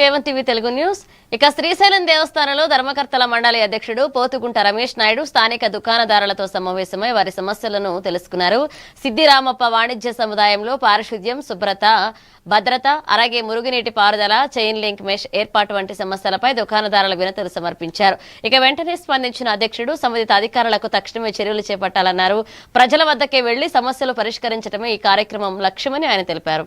A1 TV Telugu news. ఇక శ్రీశైలం దేవస్థానంలో ధర్మకర్తల మండలి అధ్యక్షుడు పోతుగుంట రమేష్ నాయుడు స్థానిక దుకాణదారులతో సమావేశమై వారి సమస్యలను తెలుసుకున్నారు. సిద్దిరామప్ప వాణిజ్య సముదాయంలో పారిశుద్ధ్యం, శుభ్రత, భద్రత, అలాగే మురుగునీటి పారుదల, చైన్ లింక్ మెష్ ఏర్పాటు వంటి సమస్యలపై దుకాణదారుల వినతులు సమర్పించారు. ఇక వెంటనే స్పందించిన అధ్యక్షుడు సంబంధిత అధికారులకు తక్షణమే చర్యలు చేపట్టాలన్నారు. ప్రజల వద్దకే వెళ్లి సమస్యలు పరిష్కరించడమే ఈ కార్యక్రమం లక్ష్యమని ఆయన తెలిపారు.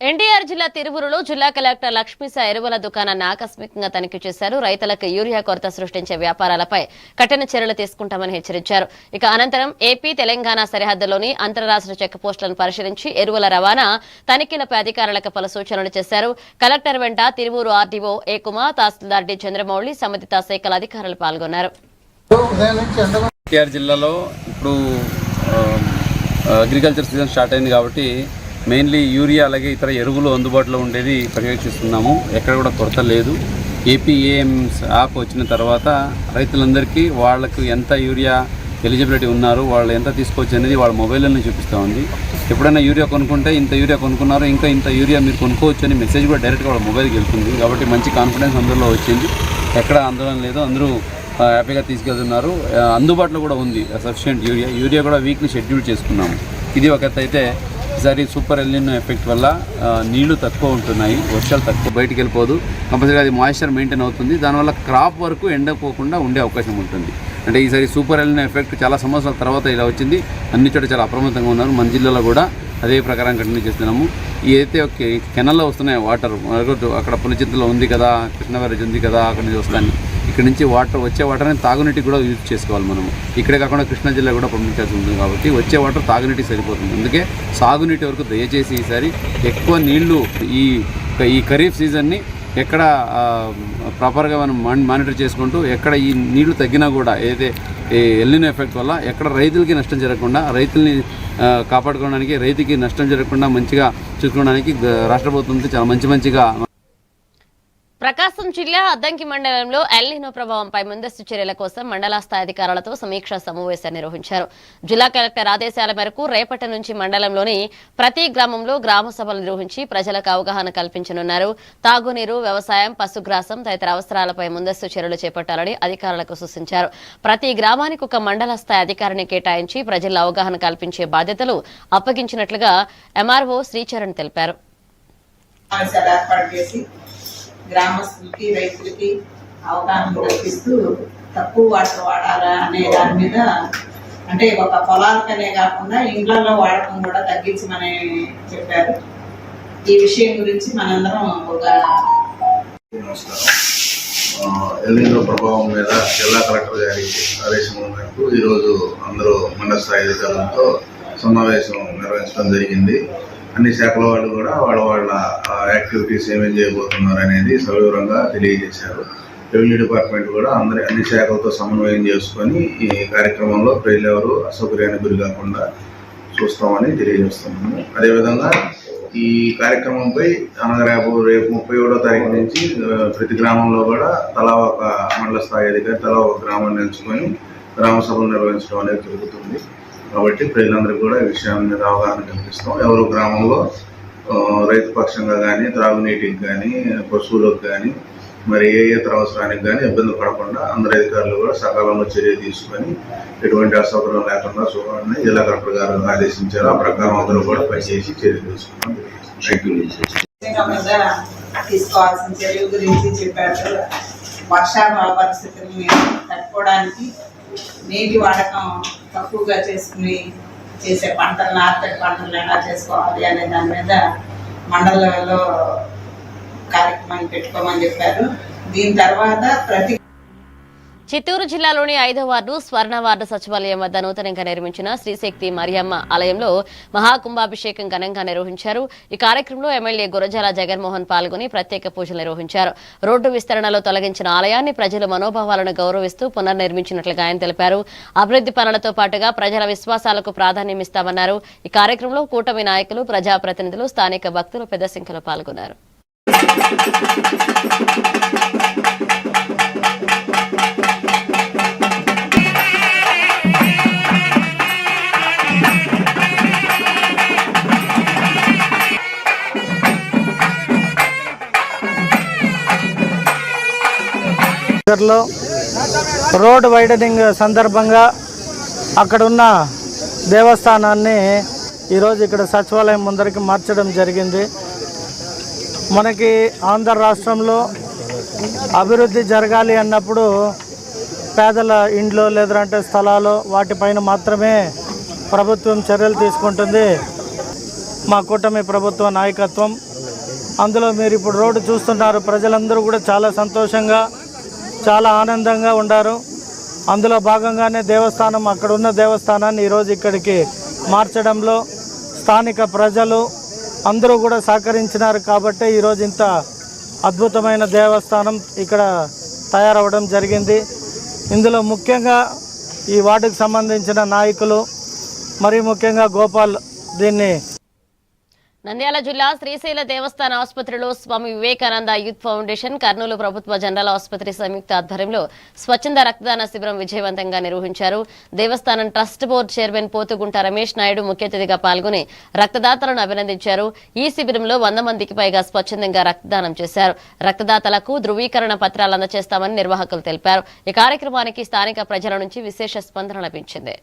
ఎన్టీఆర్ జిల్లా తిరువురులో జిల్లా కలెక్టర్ లక్ష్మీసా ఎరువుల దుకాణాన్ని ఆకస్మికంగా తనిఖీ చేశారు. రైతులకు యూరియా కొరత సృష్టించే వ్యాపారాలపై కఠిన చర్యలు తీసుకుంటామని హెచ్చరించారు. ఇక అనంతరం ఏపీ తెలంగాణ సరిహద్దులోని అంతర్రాష్ట్ర చెక్ పోస్టులను పరిశీలించి ఎరువుల రవాణా తనిఖీలపై అధికారులకు పలు సూచనలు చేశారు. కలెక్టర్ వెంట Tiruvuru RDO A Kumar, tahsildar D Chandramouli, సంబంధిత శాఖల అధికారులు పాల్గొన్నారు. ఎన్టీఆర్ జిల్లాలో ఇప్పుడు అగ్రికల్చర్ సీజన్ స్టార్ట్ అయింది కాబట్టి మెయిన్లీ యూరియా అలాగే ఇతర ఎరువులు అందుబాటులో ఉండేది పర్యవేక్షిస్తున్నాము. ఎక్కడ కూడా కొరత లేదు. ఏపీఏఎంస్ యాప్ వచ్చిన తర్వాత రైతులందరికీ వాళ్లకు ఎంత యూరియా ఎలిజిబిలిటీ ఉన్నారు, వాళ్ళు ఎంత తీసుకోవచ్చు అనేది వాళ్ళ మొబైల్లోనే చూపిస్తూ ఉంది. ఎప్పుడైనా యూరియా కొనుక్కుంటే ఇంత యూరియా కొనుక్కున్నారు, ఇంకా ఇంత యూరియా మీరు కొనుక్కోవచ్చు అని మెసేజ్ కూడా డైరెక్ట్గా వాళ్ళ మొబైల్కి వెళ్తుంది. కాబట్టి మంచి కాన్ఫిడెన్స్ అందరిలో వచ్చింది. ఎక్కడ ఆందోళన లేదు, అందరూ హ్యాపీగా తీసుకెళ్తున్నారు. అందుబాటులో కూడా ఉంది సఫిషియెంట్ యూరియా కూడా వీక్లీ షెడ్యూల్ చేసుకున్నాము. ఇది ఒక అయితే ఈసారి సూపర్ ఎల్నినో ఎఫెక్ట్ వల్ల నీళ్లు తక్కువ ఉంటున్నాయి, వర్షాలు తక్కువ, బయటికి వెళ్ళిపోదు. కంపల్సరీగా అది మాయిశ్చర్ మెయింటైన్ అవుతుంది. దానివల్ల క్రాప్ వరకు ఎండపోకుండా ఉండే అవకాశం ఉంటుంది. అంటే ఈసారి సూపర్ ఎల్నినో ఎఫెక్ట్ చాలా సంవత్సరాల తర్వాత ఇలా వచ్చింది. అన్ని చోట చాలా అప్రమత్తంగా ఉన్నారు. మన జిల్లాలో కూడా అదే ప్రకారం కంటిన్యూ చేస్తున్నాము. ఏదైతే కెనాల్లో వస్తున్నాయి వాటర్, అక్కడ పులిచింతలో ఉంది కదా, కృష్ణావేరేజ్ ఉంది కదా, అక్కడ నుంచి వస్తాను. ఇక్కడ నుంచి వచ్చే వాటర్ని తాగునీటికి కూడా యూజ్ చేసుకోవాలి మనము. ఇక్కడే కాకుండా కృష్ణా జిల్లా కూడా పంపించాల్సి ఉంటుంది కాబట్టి వచ్చే వాటర్ తాగునీటికి సరిపోతుంది. అందుకే సాగునీటి వరకు దయచేసి ఈసారి ఎక్కువ నీళ్లు ఈ ఖరీఫ్ సీజన్ని ఎక్కడ ప్రాపర్గా మనం మానిటర్ చేసుకుంటూ ఎక్కడ ఈ నీళ్లు తగ్గినా కూడా ఏదైతే ఎల్నినో ఎఫెక్ట్ వల్ల ఎక్కడ రైతులకి నష్టం జరగకుండా, రైతుల్ని కాపాడుకోవడానికి, రైతుకి నష్టం జరగకుండా మంచిగా చూసుకోవడానికి రాష్ట్ర ప్రభుత్వం చాలా మంచిగా. ప్రకాశం జిల్లా అద్దంకి మండలంలో ఎల్నినో ప్రభావంపై ముందస్తు చర్యల కోసం మండల స్థాయి అధికారులతో సమీక్షా సమావేశాన్ని నిర్వహించారు. జిల్లా కలెక్టర్ ఆదేశాల మేరకు రేపటి నుంచి మండలంలోని ప్రతి గ్రామంలో గ్రామ సభలు నిర్వహించి ప్రజలకు అవగాహన కల్పించనున్నారు. తాగునీరు, వ్యవసాయం, పశుగ్రాసం తదితర అవసరాలపై ముందస్తు చర్యలు చేపట్టాలని అధికారులకు సూచించారు. ప్రతి గ్రామానికి ఒక మండల స్థాయి అధికారిని కేటాయించి ప్రజల అవగాహన కల్పించే బాధ్యతలు అప్పగించినట్లుగా ఎంఆర్ఓ శ్రీచరణ్ తెలిపారు. గ్రామస్తులకి, రైతులకి అవగాహన కల్పిస్తూ తక్కువ వాటర్ వాడాలా అనే దాని మీద, అంటే ఒక పొలాలకనే కాకుండా ఇండ్లలో వాడకం కూడా తగ్గించమని చెప్పారు. ఈ విషయం గురించి మనందరం ఒక ఎల్నినో ప్రభావం మీద జిల్లా కలెక్టర్ గారి ఆదేశం మేరకు ఈరోజు అందరూ మండల స్థాయి అధికారులతో సమావేశం నిర్వహించడం జరిగింది. అన్ని శాఖల వాళ్ళు కూడా వాళ్ళ యాక్టివిటీస్ ఏమేం చేయబోతున్నారు అనేది సవివరంగా తెలియజేశారు. రెవెన్యూ డిపార్ట్మెంట్ కూడా అన్ని శాఖలతో సమన్వయం చేసుకొని ఈ కార్యక్రమంలో ప్రజలెవరూ అసౌకర్యానికి గురి కాకుండా చూస్తామని తెలియజేస్తున్నాము. అదేవిధంగా ఈ కార్యక్రమంపై అనగా రేపు 31వ తారీఖు నుంచి ప్రతి గ్రామంలో కూడా తలా ఒక మండల స్థాయి అధికారి తలా ఒక గ్రామాన్ని ఎంచుకొని గ్రామ సభలు నిర్వహించడం అనేది జరుగుతుంది. కాబట్టి ప్రజలందరికీ కూడా ఈ విషయం మీద అవగాహన కల్పిస్తాం. ఎవరు గ్రామంలో రైతు పక్షంగా కానీ, త్రాగునీటికి కానీ, పశువులకు కానీ, మరి ఏ ఇతర అవసరానికి కానీ ఇబ్బంది పడకుండా అందరి అధికారులు కూడా సకాలంలో చర్య తీసుకొని ఎటువంటి అసౌకర్యం లేకుండా చూడాలని జిల్లా కలెక్టర్ గారు ఆదేశించారు. ఆ ప్రకారం అందరూ కూడా పనిచేసి చర్య తీసుకున్నాం. తీసుకోవాల్సిన చర్య గురించి చెప్పారు. వర్షాభావ పరిస్థితుల్ని తట్టుకోవడానికి నీటి వాడకం తక్కువగా చేసుకుని చేసే పంటలు నార్తడి పంటలు ఎలా చేసుకోవాలి అనే దాని మీద మండల లెవెల్లో కార్యక్రమాన్ని పెట్టుకోమని చెప్పారు. దీని తర్వాత ప్రతి చిత్తూరు జిల్లాలోని 5వ వార్డు స్వర్ణ వార్డు సచివాలయం వద్ద నూతనంగా నిర్మించిన శ్రీశక్తి మరియమ్మ ఆలయంలో మహాకుంభాభిషేకం ఘనంగా నిర్వహించారు. ఈ కార్యక్రమంలో ఎమ్మెల్యే గురజాల జగన్మోహన్ పాల్గొని ప్రత్యేక పూజలు నిర్వహించారు. రోడ్డు విస్తరణలో తొలగించిన ఆలయాన్ని ప్రజల మనోభావాలను గౌరవిస్తూ పునర్నిర్మించినట్లుగా ఆయన తెలిపారు. అభివృద్ధి పనులతో పాటుగా ప్రజల విశ్వాసాలకు ప్రాధాన్యమిస్తామన్నారు. ఈ కార్యక్రమంలో కూటమి నాయకులు, ప్రజాప్రతినిధులు, స్థానిక భక్తులు పెద్ద సంఖ్యలో పాల్గొన్నారు. రోడ్ వైడనింగ్ సందర్భంగా అక్కడున్న దేవస్థానాన్ని ఈరోజు ఇక్కడ సచివాలయం ముందరికి మార్చడం జరిగింది. మనకి ఆంధ్ర రాష్ట్రంలో అభివృద్ధి జరగాలి అన్నప్పుడు పేదల ఇండ్లు లేదంటే స్థలాలు వాటిపైన మాత్రమే ప్రభుత్వం చర్యలు తీసుకుంటుంది. మా కూటమి ప్రభుత్వ నాయకత్వం అందులో మీరు ఇప్పుడు రోడ్డు చూస్తున్నారు. ప్రజలందరూ కూడా చాలా సంతోషంగా చాలా ఆనందంగా ఉన్నారు. అందులో భాగంగానే దేవస్థానం అక్కడ ఉన్న దేవస్థానాన్ని ఈరోజు ఇక్కడికి మార్చడంలో స్థానిక ప్రజలు అందరూ కూడా సహకరించినారు. కాబట్టి ఈరోజు ఇంత అద్భుతమైన దేవస్థానం ఇక్కడ తయారవడం జరిగింది. ఇందులో ముఖ్యంగా ఈ వార్డుకు సంబంధించిన నాయకులు మరి ముఖ్యంగా గోపాల్ దీన్ని నంద్యాల జిల్లా శ్రీశైల దేవస్థాన ఆసుపత్రిలో స్వామి వివేకానంద యూత్ ఫౌండేషన్, కర్నూలు ప్రభుత్వ జనరల్ ఆసుపత్రి సంయుక్త ఆధ్వర్యంలో స్వచ్ఛంద రక్తదాన శిబిరం విజయవంతంగా నిర్వహించారు. దేవస్థానం trust board chairman Pothugunta Ramesh Naidu ముఖ్య అతిథిగా పాల్గొని రక్తదాతలను అభినందించారు. ఈ శిబిరంలో 100 మందికి పైగా స్వచ్ఛందంగా రక్తదానం చేశారు. రక్తదాతలకు ధృవీకరణ పత్రాలు అందజేస్తామని నిర్వాహకులు తెలిపారు. ఈ కార్యక్రమానికి స్థానిక ప్రజల నుంచి విశేష స్పందన లభించింది.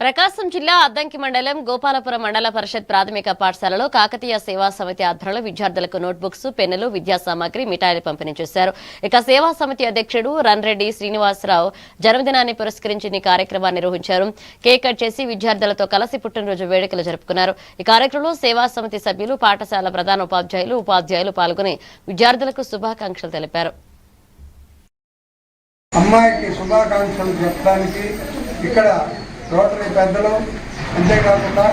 ప్రకాశం జిల్లా అద్దంకి మండలం గోపాలపురం మండల పరిషత్ ప్రాథమిక పాఠశాలలో కాకతీయ సేవా సమితి ఆధ్వర్యంలో విద్యార్థులకు నోట్బుక్స్, పెన్నులు, విద్యా సామాగ్రి, మిఠాయిలు పంపిణీ చేశారు. ఇక సేవా సమితి అధ్యక్షుడు రన్రెడ్డి శ్రీనివాసరావు జన్మదినాన్ని పురస్కరించి ఈ కార్యక్రమాన్ని నిర్వహించారు. కేక్ కట్ చేసి విద్యార్థులతో కలిసి పుట్టినరోజు వేడుకలు జరుపుకున్నారు. ఈ కార్యక్రమంలో సేవా సమితి సభ్యులు, పాఠశాల ప్రధాన ఉపాధ్యాయులు పాల్గొని విద్యార్థులకు శుభాకాంక్షలు తెలిపారు. అమ్మాయికి శుభాకాంక్షలు చెప్పడానికి ఇక్కడ రోటరీ పెద్దలు, అంతేకాకుండా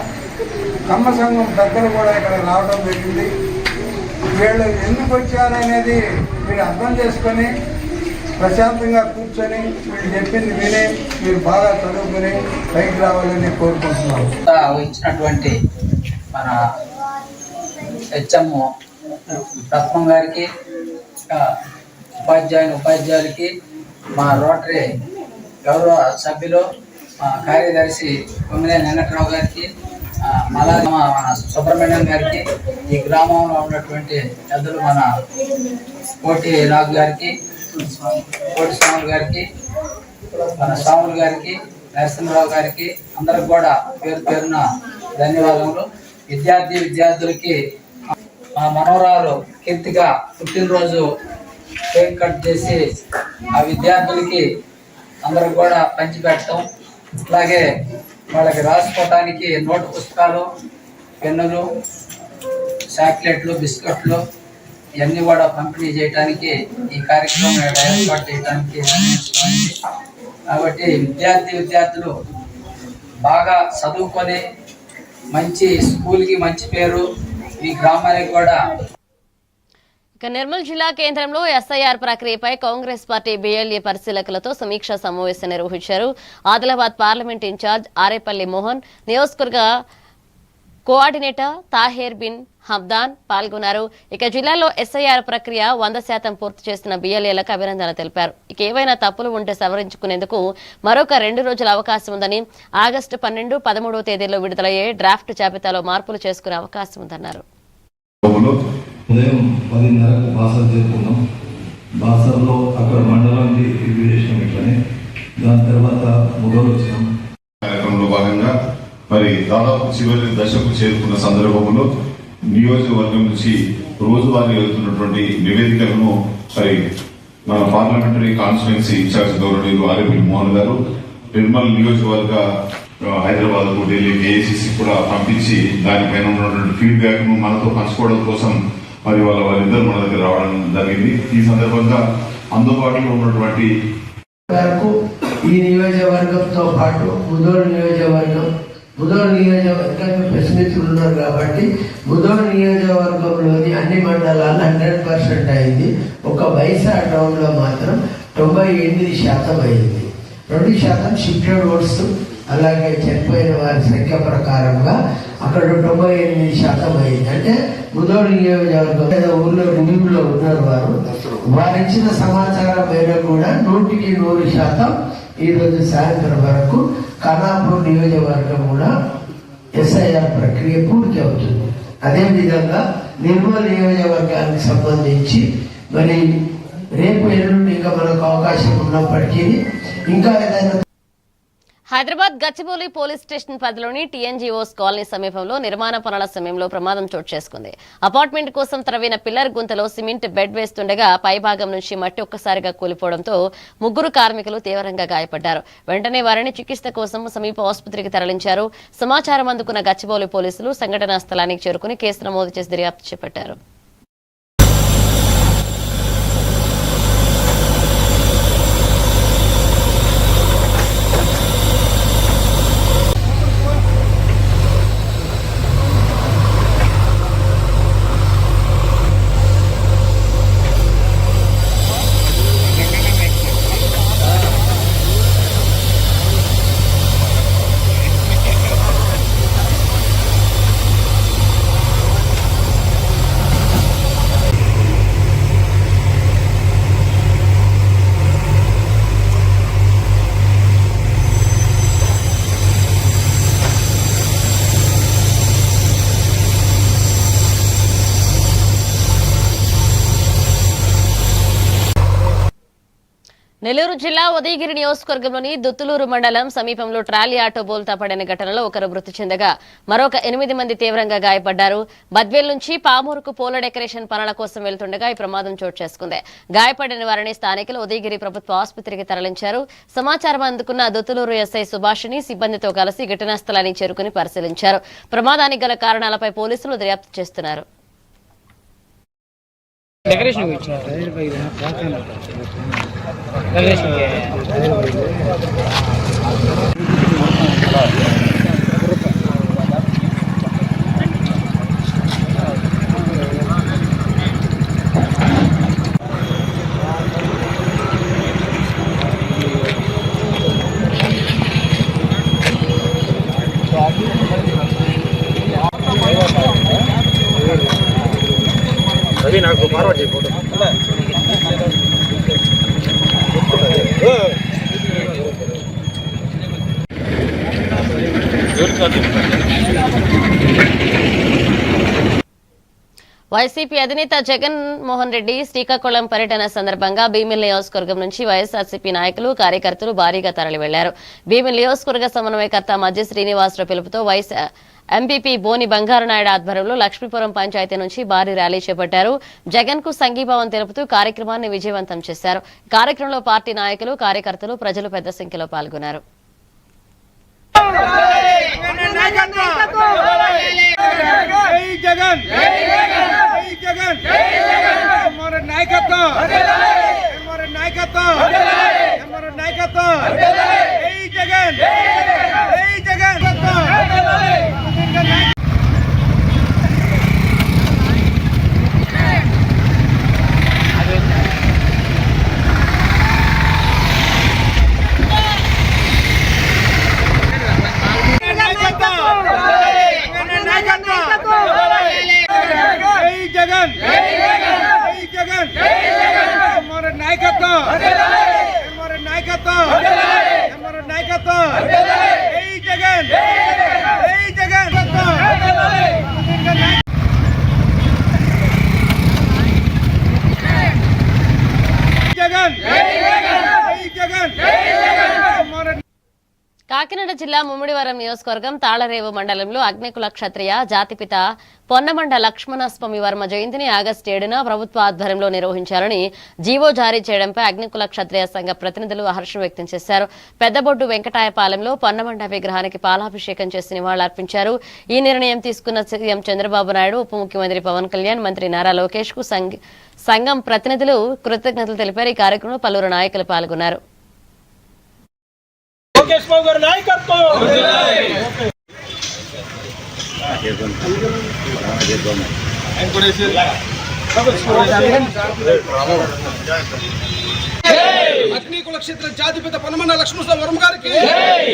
కమ్మ సంఘం పెద్దలు కూడా ఇక్కడ రావడం జరిగింది. వీళ్ళు ఎందుకు వచ్చారనేది మీరు అర్థం చేసుకొని ప్రశాంతంగా కూర్చొని వీళ్ళు చెప్పింది విని మీరు బాగా చదువుకుని పైకి రావాలని కోరుకుంటున్నాను. ఇచ్చినటువంటి మన హెచ్ఎం రత్నం గారికి, ఉపాధ్యాయులకి, మా రోటరీ గౌరవ సభ్యులు, కార్యదర్శి కొమ్మినేని వెంకటరావు గారికి, అలాగే మన సుబ్రహ్మణ్యం గారికి, ఈ గ్రామంలో ఉన్నటువంటి పెద్దలు మన కోటి రాఘు గారికి, కోటి స్వాములు గారికి, మన స్వాములు గారికి, నరసింహరావు గారికి అందరికి కూడా పేరు పేరున ధన్యవాదములు. విద్యార్థులకి మా మనవరాలు కీర్తిగా పుట్టినరోజు కేక్ కట్ చేసి ఆ విద్యార్థులకి అందరికి కూడా పంచిపెట్టడం, అలాగే వాళ్ళకి రాసుకోవటానికి నోటు పుస్తకాలు, పెన్నులు, చాక్లెట్లు, బిస్కెట్లు ఇవన్నీ కూడా పంపిణీ చేయడానికి ఈ కార్యక్రమం ఏర్పాటు చేయడానికి. కాబట్టి విద్యార్థులు బాగా చదువుకొని మంచి స్కూల్కి మంచి పేరు, ఈ గ్రామానికి కూడా. నిర్మల్ జిల్లా కేంద్రంలో ఎస్ఐఆర్ ప్రక్రియపై కాంగ్రెస్ పార్టీ బీఎల్ఏ పరిశీలకులతో సమీక్షా సమావేశం నిర్వహించారు. ఆదిలాబాద్ పార్లమెంట్ ఇన్ఛార్జ్ ఆరేపల్లి మోహన్, నియోజకవర్గ కోఆర్డినేటర్ తాహేర్ బిన్ హమ్దాన్ పాల్గొన్నారు. ఇక జిల్లాలో ఎస్ఐఆర్ ప్రక్రియ 100% పూర్తి చేసిన బిఎల్ఏలకు అభినందనలు తెలిపారు. ఇక ఏవైనా తప్పులు ఉంటే సవరించుకునేందుకు మరొక 2 రోజుల అవకాశం ఉందని, ఆగస్టు 12, 13వ తేదీల్లో విడుదలయ్యే డ్రాఫ్ట్ జాబితాలో మార్పులు చేసుకునే అవకాశం ఉందన్నారు. ఉదయం 10:30కు బాసర్ చేరుకున్నాం. బాసర్లో అక్కడ మండలానికి రివ్యూ చేసినాం. ఇట్లనే దాని తర్వాత ముదోలు వచ్చినాం. కార్యక్రమంలో భాగంగా మరి దాదాపు చివరి దశకు చేరుకున్న సందర్భంలో నియోజకవర్గం నుంచి రోజువారీ వెళ్తున్నటువంటి నివేదికలను మరి మన పార్లమెంటరీ కాన్స్టిట్యున్సీ ఇన్ఛార్జ్ గౌరవనీయులు ఆర్ఎపి మోహన్ గారు నిర్మల్ నియోజకవర్గ హైదరాబాద్ కు ఢిల్లీ ఏఐసిసి కూడా పంపించి దానిపైన ఉన్నటువంటి ఫీడ్బ్యాక్ ను మనతో పంచుకోవడం కోసం మరి వాళ్ళిద్దరు మన దగ్గర రావడం జరిగింది. ఈ సందర్భంగా అందుబాటులో ఉన్నటువంటి ఈ నియోజకవర్గంతో పాటు ముదోల్ నియోజకవర్గానికి ప్రతినిధులు ఉన్నారు కాబట్టి ముదోల్ నియోజకవర్గంలోని అన్ని మండలాలు 100% అయింది. ఒక వైసా టౌన్ లో మాత్రం 98% అయింది. 2% షిఫ్టెడ్ ఓట్స్, అలాగే చనిపోయిన వారి సంఖ్య ప్రకారంగా అక్కడ 98% అయింది. అంటే ముదోల్ నియోజకవర్గం ఊళ్ళో రివ్యూలో ఉన్నారు వారు ఇచ్చిన సమాచారం మేరకు కూడా 100% ఈరోజు సాయంత్రం వరకు ఖానాపూర్ నియోజకవర్గం కూడా ఎస్ఐఆర్ ప్రక్రియ పూర్తి అవుతుంది. అదేవిధంగా నిర్మల్ నియోజకవర్గానికి సంబంధించి మరి రేపు ఎల్లుండి ఇంకా మనకు అవకాశం ఉన్నప్పటికీ ఇంకా ఏదైనా హైదరాబాద్ గచ్చిబౌలి పోలీస్ స్టేషన్ పరిధిలోని టీఎన్జీఓస్ కాలనీ సమీపంలో నిర్మాణ పనుల సమయంలో ప్రమాదం చోటు చేసుకుంది. అపార్ట్మెంట్ కోసం తరవిన పిల్లర్ గుంతలో సిమెంట్ బెడ్ వేస్తుండగా పైభాగం నుంచి మట్టి ఒక్కసారిగా కూలిపోవడంతో 3 కార్మికులు తీవ్రంగా గాయపడ్డారు. వెంటనే వారిని చికిత్స కోసం సమీప ఆసుపత్రికి తరలించారు. సమాచారం అందుకున్న గచ్చిబౌలి పోలీసులు సంఘటనా స్థలానికి చేరుకుని కేసు నమోదు చేసి దర్యాప్తు చేపట్టారు. నెల్లూరు జిల్లా ఉదయగిరి నియోజకవర్గంలోని దుత్తులూరు మండలం సమీపంలో ట్రాలీ ఆటో బోల్తా పడిన ఘటనలో ఒకరు మృతి చెందగా మరొక 8 మంది తీవ్రంగా గాయపడ్డారు. బద్వేల్ నుంచి పామూరుకు పూల డెకరేషన్ పనుల కోసం వెళ్తుండగా ఈ ప్రమాదం చోటు చేసుకుంది. గాయపడిన వారిని స్థానికులు ఉదయగిరి ప్రభుత్వ ఆసుపత్రికి తరలించారు. సమాచారం అందుకున్న దుత్తులూరు ఎస్ఐ సుభాషిణి సిబ్బందితో కలిసి ఘటనా స్థలానికి చేరుకుని పరిశీలించారు. ప్రమాదానికి గల కారణాలపై పోలీసులు దర్యాప్తు చేస్తున్నారు. నాకు పార్వతి ఫోటో వైసీపీ అధినేత జగన్ మోహన్ రెడ్డి శ్రీకాకుళం పర్యటన సందర్భంగా భీమిలి నియోజకవర్గం నుంచి వైఎస్ఆర్సీపీ నాయకులు కార్యకర్తలు భారీగా తరలి వెళ్లారు. భీమిలి నియోజకవర్గ సమన్వయకర్త మధ్య శ్రీనివాసరావు పిలుపుతో ఎంపీపీ బోని బంగారునాయుడు ఆధ్వర్యంలో లక్ష్మీపురం పంచాయతీ నుంచి భారీ ర్యాలీ చేపట్టారు. జగన్ కు సంఘీభావం తెలుపుతూ కార్యక్రమాన్ని విజయవంతం చేశారు. కార్యక్రమంలో పార్టీ నాయకులు, కార్యకర్తలు, ప్రజలు పెద్ద సంఖ్యలో పాల్గొన్నారు. నాయకత్వం జగన్మోహన్ నాయకత్వం జగన్మోహన్ నాయకత్వం జై జగన్ జై జగన్ జగన్ జై జగన్ జగన్మోహన్ కాకినాడ జిల్లా ముమ్మిడివరం నియోజకవర్గం తాళరేవు మండలంలో అగ్నికుల క్షత్రియ జాతిపిత పొన్నమండ లక్ష్మణస్వామి వర్మ జయంతిని ఆగస్టు 7న ప్రభుత్వ ఆధ్వర్యంలో నిర్వహించాలని జీవో జారీ చేయడంపై అగ్నికుల క్షత్రియ సంఘ ప్రతినిధులు హర్షం వ్యక్తం చేశారు. పెద్దబొడ్డు వెంకటాయపాలెంలో పొన్నమండ విగ్రహానికి పాలాభిషేకం చేసి నివాళులర్పించారు. ఈ నిర్ణయం తీసుకున్న సీఎం చంద్రబాబు నాయుడు, ఉప ముఖ్యమంత్రి పవన్ కళ్యాణ్, మంత్రి నారా లోకేష్ కు సంఘం ప్రతినిధులు కృతజ్ఞతలు తెలిపారు. ఈ కార్యక్రమంలో పలువురు నాయకులు పాల్గొన్నారు. లోకేష్ బాబు గారి నాయకత్వం అగ్నికుల క్షేత్ర జాతిపిత పొన్నమండ లక్ష్మణస్వామి వర్మ గారికి,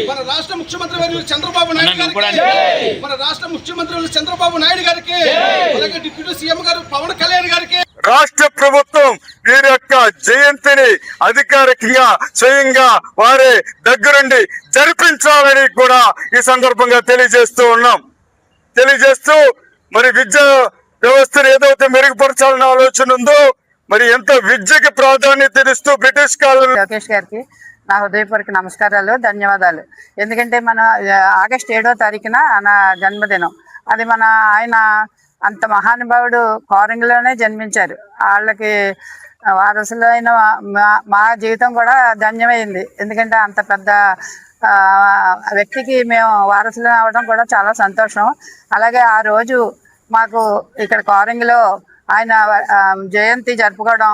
మన రాష్ట్ర ముఖ్యమంత్రి వర్యులు చంద్రబాబు నాయుడు గారికి, మన రాష్ట్ర ముఖ్యమంత్రి వర్యులు చంద్రబాబు నాయుడు గారికి, అలాగే డిప్యూటీ సీఎం గారు పవన్ కళ్యాణ్ గారికి రాష్ట్ర ప్రభుత్వం వీరి యొక్క జయంతిని అధికారికంగా స్వయంగా వారి దగ్గరుండి జరిపించాలని కూడా ఈ సందర్భంగా తెలియజేస్తూ మరి విద్యా వ్యవస్థను ఏదైతే మెరుగుపరచాలనే ఆలోచన ఉందో, మరి ఎంత విద్యకి ప్రాధాన్యత ఇస్తూ బ్రిటిష్ కాలం లోకేష్ గారికి నా హృదయపూర్వక నమస్కారాలు, ధన్యవాదాలు. ఎందుకంటే మన ఆగస్టు 7వ తారీఖున నా జన్మదినం. అది ఆయన అంత మహానుభావుడు కోరంగిలోనే జన్మించారు. వాళ్ళకి వారసులైన మా జీవితం కూడా ధన్యమైంది. ఎందుకంటే అంత పెద్ద వ్యక్తికి మేము వారసులు అవ్వడం కూడా చాలా సంతోషం. అలాగే ఆ రోజు మాకు ఇక్కడ కోరంగిలో ఆయన జయంతి జరుపుకోవడం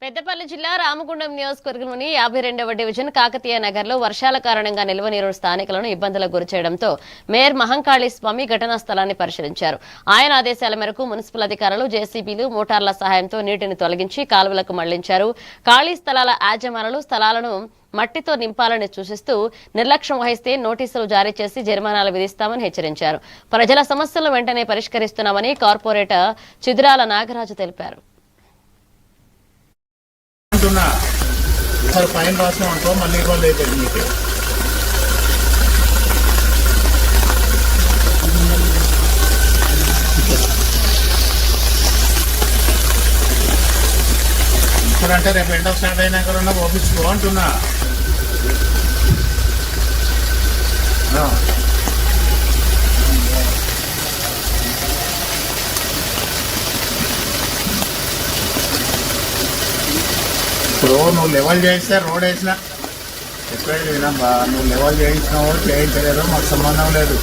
పెద్దపల్లి జిల్లా రామగుండం నియోజకవర్గంలోని 52వ డివిజన్ కాకతీయ నగర్ లో వర్షాల కారణంగా నిల్వ నీరు స్థానికులను ఇబ్బందులకు గురిచేయడంతో మేయర్ మహంకాళి స్వామి ఘటనా స్థలాన్ని పరిశీలించారు. ఆయన ఆదేశాల మేరకు మున్సిపల్ అధికారులు జేసీబీలు మోటార్ల సహాయంతో నీటిని తొలగించి కాలువలకు మళ్లించారు. ఖాళీ స్థలాల యాజమానులు స్థలాలను మట్టితో నింపాలని సూచిస్తూ నిర్లక్ష్యం వహిస్తే నోటీసులు జారీ చేసి జరిమానాలు విధిస్తామని హెచ్చరించారు. ప్రజల సమస్యలను వెంటనే పరిష్కరిస్తున్నామని కార్పొరేటర్ చిదురాల నాగరాజు తెలిపారు. ఫైన్ రాసాం అంటూ మళ్ళీ ఇబ్బంది అయిపోయింది మీకు. ఇప్పుడంటే రేపు ఎండ స్టార్ట్ అయినాక ఉన్న ఆఫీస్లో అంటున్నా. ఇప్పుడు నువ్వు లెవెల్ చేస్తే రోడ్ వేసినా చెప్పేది వినమ్మా, నువ్వు లెవెల్ చేయించినావో చేయించలేదో మాకు సంబంధం లేదు.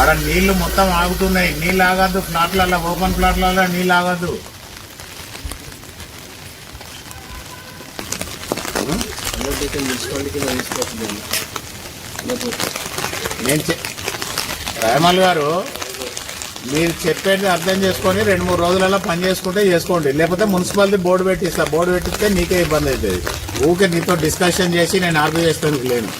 ఆడ నీళ్లు మొత్తం ఆగుతున్నాయి. నీళ్ళు ఆగద్దు, ఫ్లాట్లలో ఓపెన్ ఫ్లాట్లలో నీళ్ళు ఆగద్దు. రాయమల్ గారు, మీరు చెప్పేది అర్థం చేసుకొని 2-3 రోజులలో పని చేసుకుంటే చేసుకోండి. లేకపోతే మున్సిపాలిటీ బోర్డు పెట్టిస్తా. బోర్డు పెట్టిస్తే నీకే ఇబ్బంది అవుతుంది. ఊకే నీతో డిస్కషన్ చేసి నేను ఆర్గ్యూ చేస్తానికి లేను.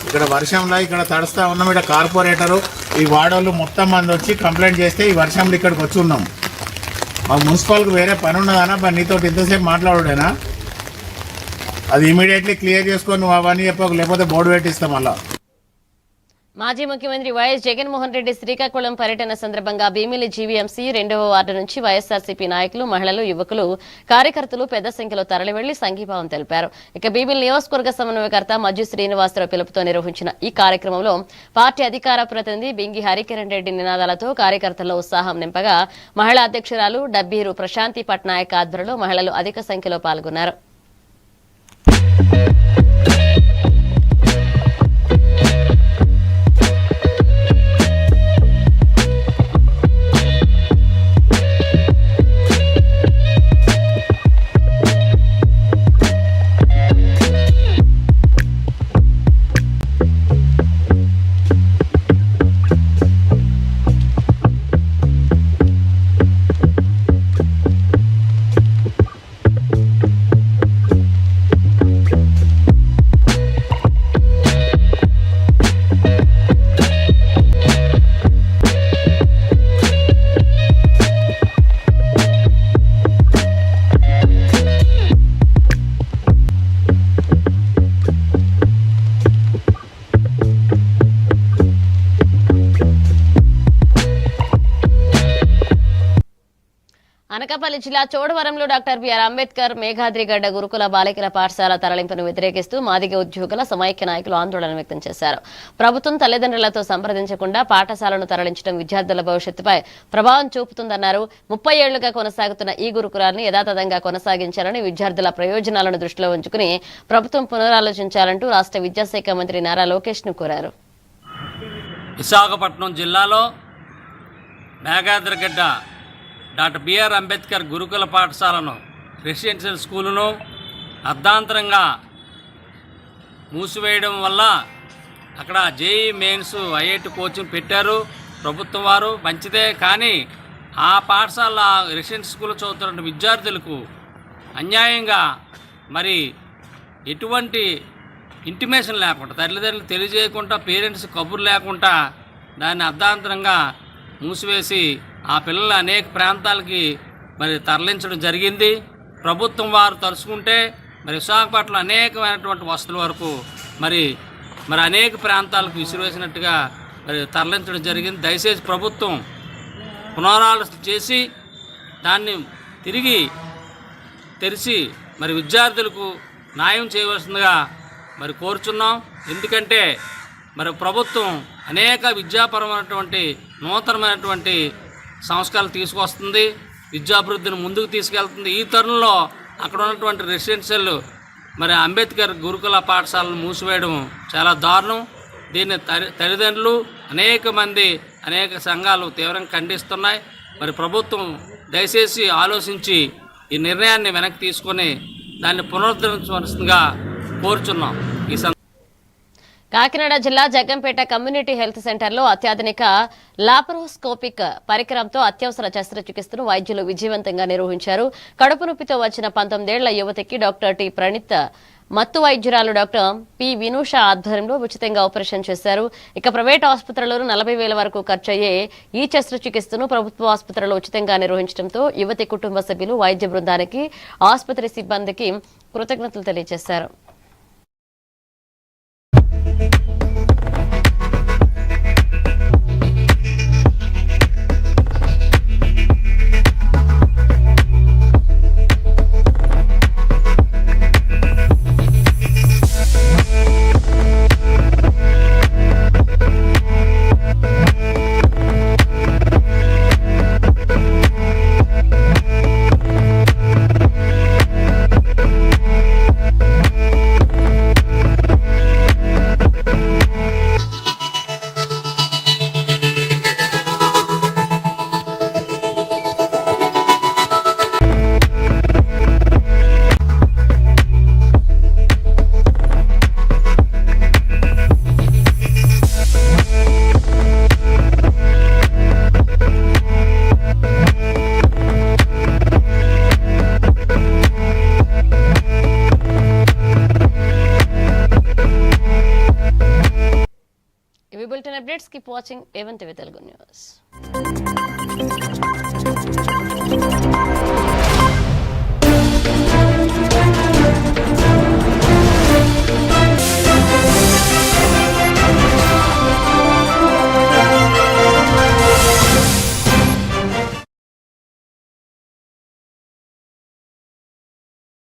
ఇక్కడ వర్షంలో ఇక్కడ తడుస్తా ఉన్నాం. ఇక్కడ కార్పొరేటరు ఈ వాడోళ్ళు మొత్తం మంది వచ్చి కంప్లైంట్ చేస్తే ఈ వర్షంలో ఇక్కడికి వచ్చి ఉన్నాం. మాకు మున్సిపాల్కి వేరే పని ఉన్నదానా? మరి నీతో ఇంతసేపు మాట్లాడుడేనా? అది ఇమీడియట్లీ క్లియర్ చేసుకొని నువ్వు అవన్నీ చెప్పకు, లేకపోతే బోర్డు పెట్టిస్తాం. మళ్ళా మాజీ ముఖ్యమంత్రి వైఎస్ జగన్మోహన్ రెడ్డి శ్రీకాకుళం పర్యటన సందర్భంగా భీమిలి జీవీఎంసీ 2వ వార్డు నుంచి వైఎస్ఆర్సీపీ నాయకులు, మహిళలు, యువకులు, కార్యకర్తలు పెద్ద సంఖ్యలో తరలివెళ్లి సంఘీభావం తెలిపారు. ఇక భీమిలి నియోజకవర్గ సమన్వయకర్త మజ్జు శ్రీనివాసరావు పిలుపుతో నిర్వహించిన ఈ కార్యక్రమంలో పార్టీ అధికార ప్రతినిధి బింగి హరికిరణ్ రెడ్డి నినాదాలతో కార్యకర్తల్లో ఉత్సాహం నింపగా మహిళా అధ్యక్షురాలు డబ్బీరు ప్రశాంతి పట్నాయక్ ఆధ్వర్యంలో మహిళలు అధిక సంఖ్యలో పాల్గొన్నారు. అనకాపల్లి జిల్లా చోడవరంలో డాక్టర్ బిఆర్ అంబేద్కర్ మేఘాద్రిగడ్డ గురుకుల బాలికల పాఠశాల తరలింపును వ్యతిరేకిస్తూ మాదిగ ఉద్యోగుల సమైక్య నాయకులు ఆందోళన వ్యక్తం చేశారు. ప్రభుత్వం తల్లిదండ్రులతో సంప్రదించకుండా పాఠశాలను తరలించడం విద్యార్థుల భవిష్యత్తుపై ప్రభావం చూపుతుందన్నారు. 30 ఏళ్లుగా కొనసాగుతున్న ఈ గురుకులాన్ని యథాతథంగా కొనసాగించాలని, విద్యార్థుల ప్రయోజనాలను దృష్టిలో ఉంచుకుని ప్రభుత్వం పునరాలోచించాలంటూ రాష్ట్ర విద్యాశాఖ మంత్రి నారా లోకేష్ ను కోరారు. విశాఖపట్నం జిల్లాలో మేఘాద్రిగడ్డ డాక్టర్ బిఆర్ అంబేద్కర్ గురుకుల పాఠశాలను, రెసిడెన్షియల్ స్కూలును అర్ధాంతరంగా మూసివేయడం వల్ల అక్కడ జేఈ మెయిన్స్ ఐఐటి కోచింగ్ పెట్టారు ప్రభుత్వం వారు, మంచిదే. కానీ ఆ పాఠశాల రెసిడెన్షియల్ స్కూల్ చదువుతున్న విద్యార్థులకు అన్యాయంగా మరి ఎటువంటి ఇంటిమేషన్ లేకుండా, తల్లిదండ్రులు తెలియజేయకుండా, పేరెంట్స్ కబురు లేకుండా దాన్ని అర్ధాంతరంగా మూసివేసి ఆ పిల్లలు అనేక ప్రాంతాలకి మరి తరలించడం జరిగింది. ప్రభుత్వం వారు తలుచుకుంటే మరి విశాఖపట్నంలో అనేకమైనటువంటి వసతుల వరకు మరి అనేక ప్రాంతాలకు విసిరివేసినట్టుగా మరి తరలించడం జరిగింది. దయచేసి ప్రభుత్వం పునరాలోచన చేసి దాన్ని తిరిగి తెరిచి మరి విద్యార్థులకు న్యాయం చేయవలసిందిగా మరి కోరుచున్నాం. ఎందుకంటే మరి ప్రభుత్వం అనేక విద్యాపరమైనటువంటి నూతనమైనటువంటి సంస్కరణలు తీసుకొస్తుంది, విద్యాభివృద్ధిని ముందుకు తీసుకెళ్తుంది. ఈ తరుణంలో అక్కడ ఉన్నటువంటి రెసిడెన్షియల్ మరి అంబేద్కర్ గురుకుల పాఠశాలను మూసివేయడం చాలా దారుణం. దీన్ని తల్లిదండ్రులు అనేక సంఘాలు తీవ్రంగా ఖండిస్తున్నాయి. మరి ప్రభుత్వం దయచేసి ఆలోచించి ఈ నిర్ణయాన్ని వెనక్కి తీసుకొని దాన్ని పునరుద్ధరించవలసిందిగా కోరుచున్నాం. ఈ కాకినాడ జిల్లా జగ్గంపేట కమ్యూనిటీ హెల్త్ సెంటర్లో అత్యాధునిక లాపరోస్కోపిక్ పరికరంతో అత్యవసర శస్త్రచికిత్సను వైద్యులు విజయవంతంగా నిర్వహించారు. కడుపు నొప్పితో వచ్చిన 19 ఏళ్ల యువతికి డాక్టర్ టి ప్రణీత్, మత్తు వైద్యురాలు డాక్టర్ పి వినూష ఆధ్వర్యంలో ఉచితంగా ఆపరేషన్ చేశారు. ఇక ప్రైవేట్ ఆసుపత్రుల్లో 40,000 వరకు ఖర్చయ్యే ఈ శస్త్రచికిత్సను ప్రభుత్వ ఆసుపత్రుల్లో ఉచితంగా నిర్వహించడంతో యువతి కుటుంబ సభ్యులు, వైద్య బృందానికి, ఆసుపత్రి సిబ్బందికి కృతజ్ఞతలు తెలియజేశారు. Updates, keep watching A1 TV Telugu News.